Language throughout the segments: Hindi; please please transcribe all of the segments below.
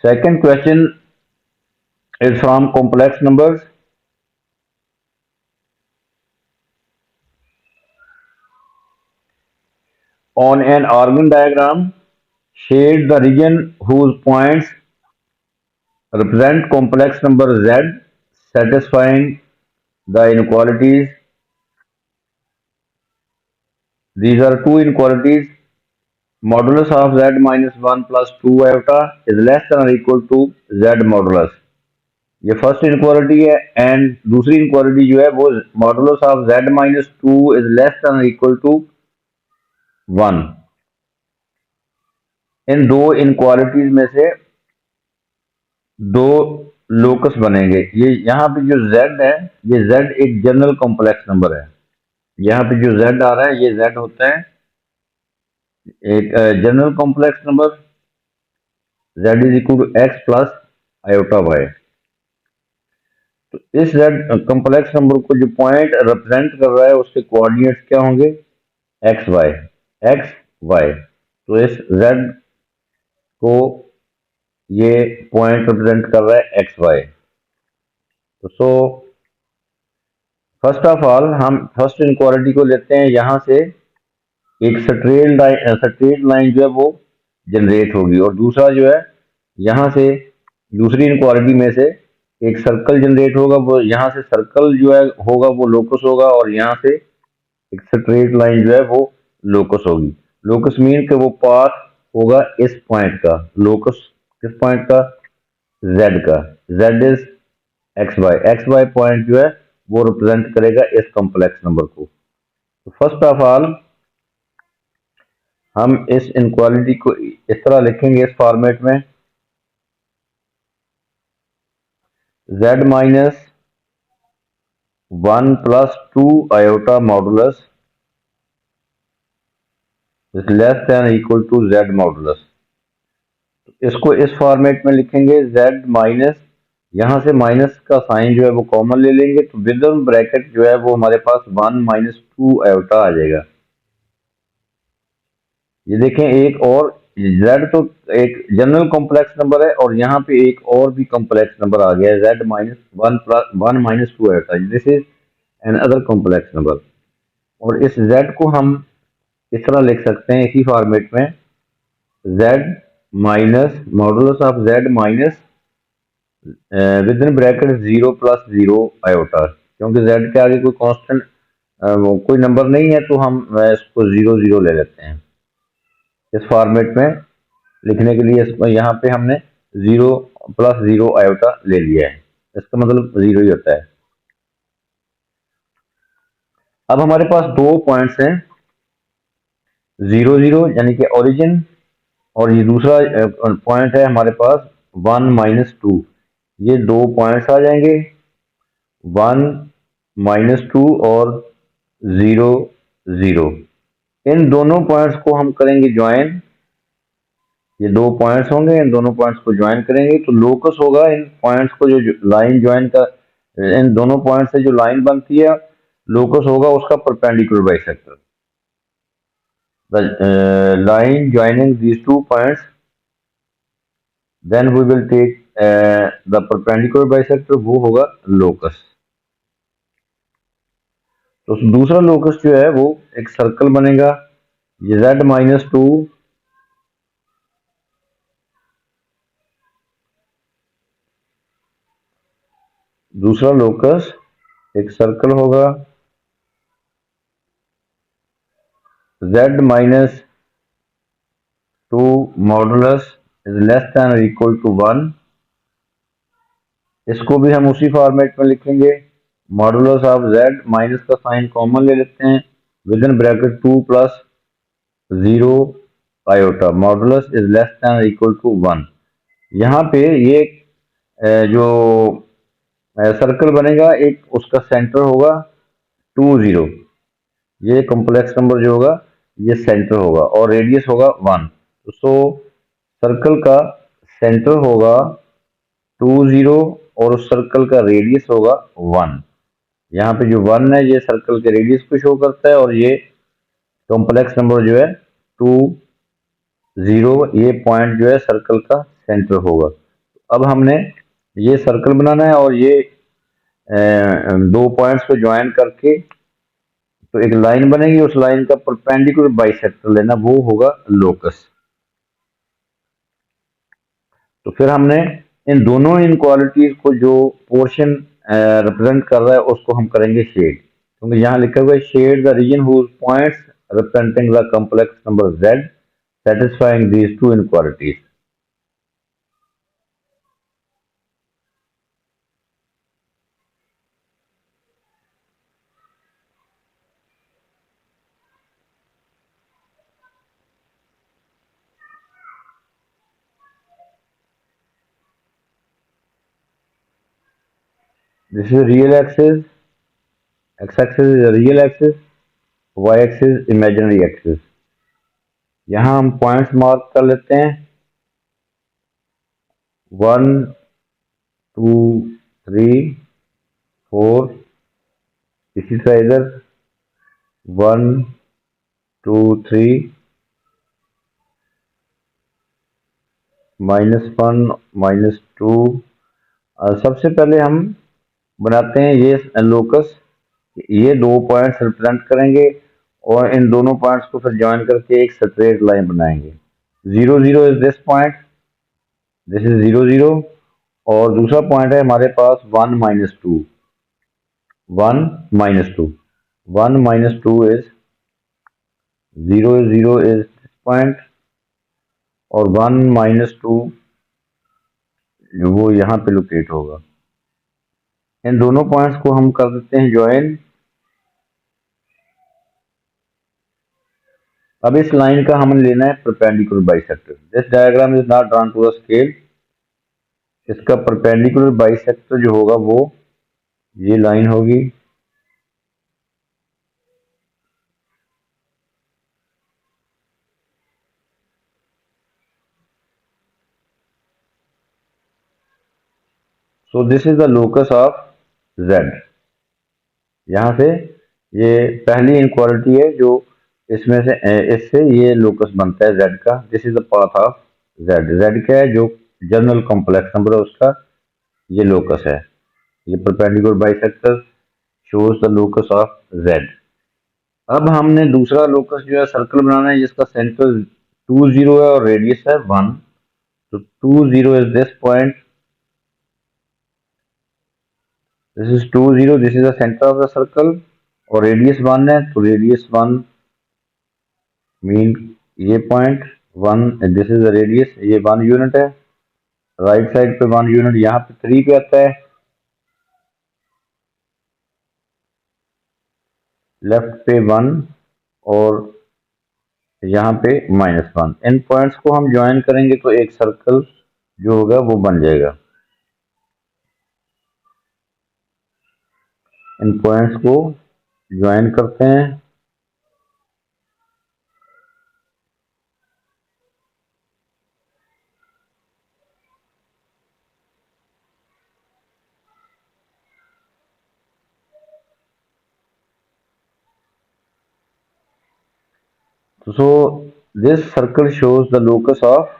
Second question is from complex numbers. On an organ diagram, shade the region whose points represent complex number z satisfying the inequalities. These are two inequalities. Modulus of z minus 1 plus 2 iota is less than or equal to z modulus. ये फर्स्ट इनक्वालिटी है एंड दूसरी इनक्वालिटी जो है वो modulus of z minus two is less than equal to 1। इन दो इनक्वालिटीज में से दो लोकस बनेंगे। ये यहाँ पे जो z है, ये z एक जनरल कॉम्प्लेक्स नंबर है। यहाँ पे जो z आ रहा है ये z होता है एक general complex number. z is equal to x plus iota y. तो इस z कॉम्प्लेक्स नंबर को जो पॉइंट रिप्रेजेंट कर रहा है उसके कोऑर्डिनेट्स क्या होंगे, एक्स वाई एक्स वाई। तो इस z को ये पॉइंट रिप्रेजेंट कर रहा है एक्स वाई। तो सो फर्स्ट ऑफ ऑल हम फर्स्ट इनक्वालिटी को लेते हैं। यहाँ से एक स्ट्रेट लाइन जो है वो जनरेट होगी और दूसरा जो है यहाँ से दूसरी इनक्वालिटी में से एक सर्कल जनरेट होगा। वो यहाँ से सर्कल जो है होगा वो लोकस होगा और यहाँ से एक स्ट्रेट लाइन जो है वो लोकस होगी। लोकस मीन कि वो पाथ होगा इस पॉइंट का। लोकस किस पॉइंट का, z का। z is x y point जो है वो रिप्रेजेंट करेगा इस कॉम्प्लेक्स नंबर को। तो फर्स्ट ऑफ ऑल हम इस इनक्वालिटी को इस तरह लिखेंगे इस फॉर्मेट में, z minus 1 plus 2 iota modulus is less than equal to z modulus. इसको इस फॉर्मेट में लिखेंगे z माइनस, यहाँ से माइनस का साइन जो है वो कॉमन ले लेंगे तो विद इन ब्रैकेट जो है वो हमारे पास 1 माइनस 2 आयोटा आ जाएगा। ये देखें एक और z तो एक जनरल कॉम्प्लेक्स नंबर है और यहाँ पे एक और भी कॉम्प्लेक्स नंबर आ गया है z minus 1 plus 1 minus 2 iota. This is an other complex number. और इस z को हम इस तरह लिख सकते हैं इसी फॉर्मेट में, z minus modulus of z minus with in bracket 0 plus 0 iota. क्योंकि z के आगे कोई कांस्टेंट कोई नंबर नहीं है तो हम इसको 0 0 ले लेते हैं। इस फॉर्मेट में लिखने के लिए इसको यहाँ पे हमने 0 प्लस 0 आयोटा ले लिया है, इसका मतलब 0 ही होता है। अब हमारे पास दो पॉइंट्स हैं 0 0 यानी कि ओरिजिन, और ये दूसरा पॉइंट है हमारे पास 1 माइनस 2। ये दो पॉइंट्स आ जाएंगे 1 माइनस 2 और 0 0। इन दोनों पॉइंट्स को हम करेंगे ज्वाइन। ये दो पॉइंट्स होंगे, इन दोनों पॉइंट्स को ज्वाइन करेंगे तो लोकस होगा इन पॉइंट्स को जो लाइन ज्वाइन का इन दोनों पॉइंट से जो लाइन बनती है लोकस होगा उसका perpendicular bisector. The line joining these two points then we will take the perpendicular bisector, वो होगा लोकस। तो दूसरा लोकस जो है वो एक सर्कल बनेगा, ये z माइनस 2 दूसरा लोकस एक सर्कल होगा, z minus 2 modulus is less than और इक्वल टू 1। इसको भी हम उसी फॉर्मेट में लिखेंगे, मॉडुलस ऑफ z माइनस का साइन कॉमन ले लेते हैं with in bracket 2 plus 0 iota modulus is less than equal to 1। यहाँ पे ये जो सर्कल बनेगा एक उसका सेंटर होगा 2 0। ये कॉम्प्लेक्स नंबर जो होगा ये सेंटर होगा और रेडियस होगा 1। सो सर्कल का सेंटर होगा 2 0 और उस सर्कल का रेडियस होगा 1। यहाँ पे जो 1 है ये सर्कल के रेडियस को शो करता है, और ये कॉम्प्लेक्स नंबर जो है 2 0, ये पॉइंट जो है सर्कल का सेंटर होगा। अब हमने ये सर्कल बनाना है, और ये दो पॉइंट्स को ज्वाइन करके तो एक लाइन बनेगी, उस लाइन का परपेंडिकुलर बाइसेक्टर लेना, वो होगा लोकस। तो फिर हमने इन दोनों इनक्वालिटीज को जो पोर्शन रिप्रेजेंट कर रहा है उसको हम करेंगे शेड, क्योंकि यहाँ लिखा हुआ है shade the region whose points representing the complex number z satisfying these two inequalities. This is real axis, x-axis is a real axis, y-axis imaginary axis. यहाँ हम पॉइंट्स मार्क कर लेते हैं 1 2 3 4, इसी तरह इधर 1 2 3 -1 -2। सबसे पहले हम बनाते हैं ये लोकस, ये दो पॉइंट्स रिप्रेजेंट करेंगे और इन दोनों पॉइंट्स को फिर ज्वाइन करके एक स्ट्रेट लाइन बनाएंगे। 0 0 is this point, this is 0 0, और दूसरा पॉइंट है हमारे पास 1 -2, 1 -2, 1 -2 इज 0 0 इज दिस पॉइंट, और 1 -2 वो यहाँ पे लोकेट होगा। इन दोनों पॉइंट्स को हम कर देते हैं ज्वाइन। अब इस लाइन का हमें लेना है perpendicular bisector. This diagram is not drawn to the scale. इसका परपेंडिकुलर बाइसेक्टर जो होगा वो ये लाइन होगी। So this is the locus of z। यहाँ से ये पहली इनक्वालिटी है जो इसमें से इससे ये लोकस बनता है z का। This is the path of z। z क्या है, जो जनरल कॉम्प्लेक्स नंबर है उसका ये लोकस है। ये perpendicular bisector shows the locus of z। अब हमने दूसरा लोकस जो है सर्कल बनाना है जिसका सेंटर 2 0 है और रेडियस है 1। तो 2 0 is this point, this is 2 0, this is the centre of the circle, और रेडियस 1 है तो रेडियस 1 मीन ये point 1, this is the radius, ये 1 यूनिट है। राइट साइड पे 1 यूनिट यहाँ पे 3 पे आता है, लेफ्ट पे 1 और यहाँ पे -1। इन पॉइंट्स को हम ज्वाइन करेंगे तो एक सर्कल जो होगा वो बन जाएगा। इन पॉइंट्स को ज्वाइन करते हैं। So this circle shows the locus of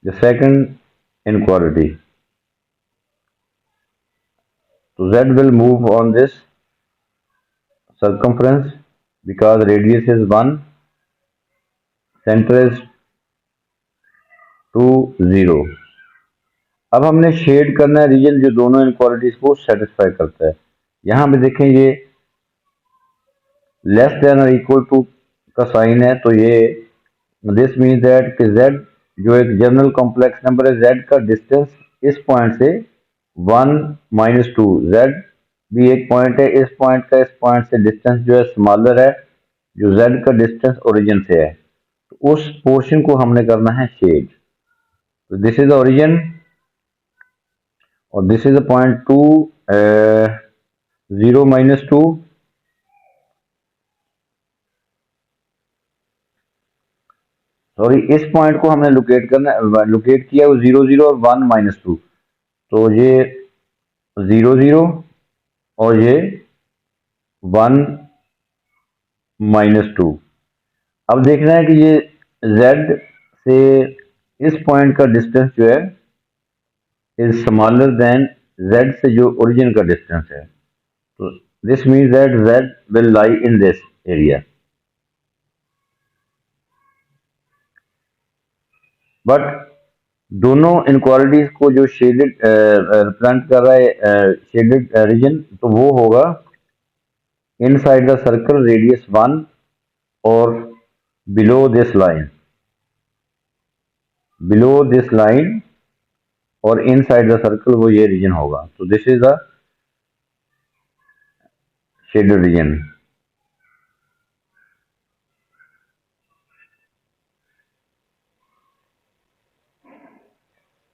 the second inequality. So z will move on this circumference because radius is 1, center is 2 0। अब हमने शेड करना है रीजन जो दोनों इनक्वालिटीज को सेटिस्फाई करता है। यहाँ पे देखें ये लेस देन और इक्वल टू का साइन है, तो ये दिस मीन्स दैट कि z जो एक जनरल कॉम्प्लेक्स नंबर है, z का डिस्टेंस इस पॉइंट से 1 -2, z भी एक पॉइंट है, इस पॉइंट का इस पॉइंट से डिस्टेंस जो है स्मॉलर है, जो z का डिस्टेंस ओरिजिन से है। तो उस पोर्शन को हमने करना है शेड। तो दिस इज द ओरिजिन और this is the point 2 0 -2, sorry इस पॉइंट को हमने लोकेट करना, लोकेट किया वो 0 0 और 1 -2। तो ये 0 0 और ये 1 - 2। अब देखना है कि ये z से इस पॉइंट का डिस्टेंस जो है इज स्मॉलर देन z से जो ओरिजिन का डिस्टेंस है। तो this means that z will lie in this area. But दोनों इनक्वालिटीज को जो शेडेड रिप्रेजेंट कर रहा है शेडेड रीजन, तो वो होगा इनसाइड द सर्कल रेडियस 1 और below this line, below this line और इनसाइड द सर्कल वो ये रीजन होगा। तो this is the shaded region.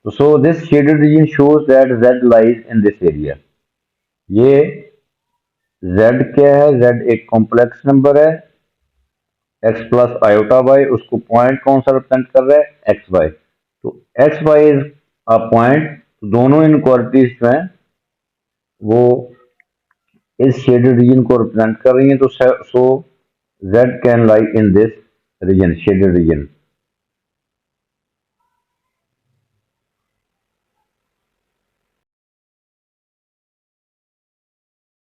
So this shaded region shows that z lies in this area। ये z क्या है? z एक कॉम्प्लेक्स नंबर है x प्लस आयोटा वाई, उसको पॉइंट कौन सा रिप्रेजेंट कर रहा है? X Y. तो X Y is a point. दोनों इनक्वालिटीज जो हैं वो इस शेडेड रीजन को रिप्रेजेंट कर रही हैं। तो so z can lie in this region, shaded reason.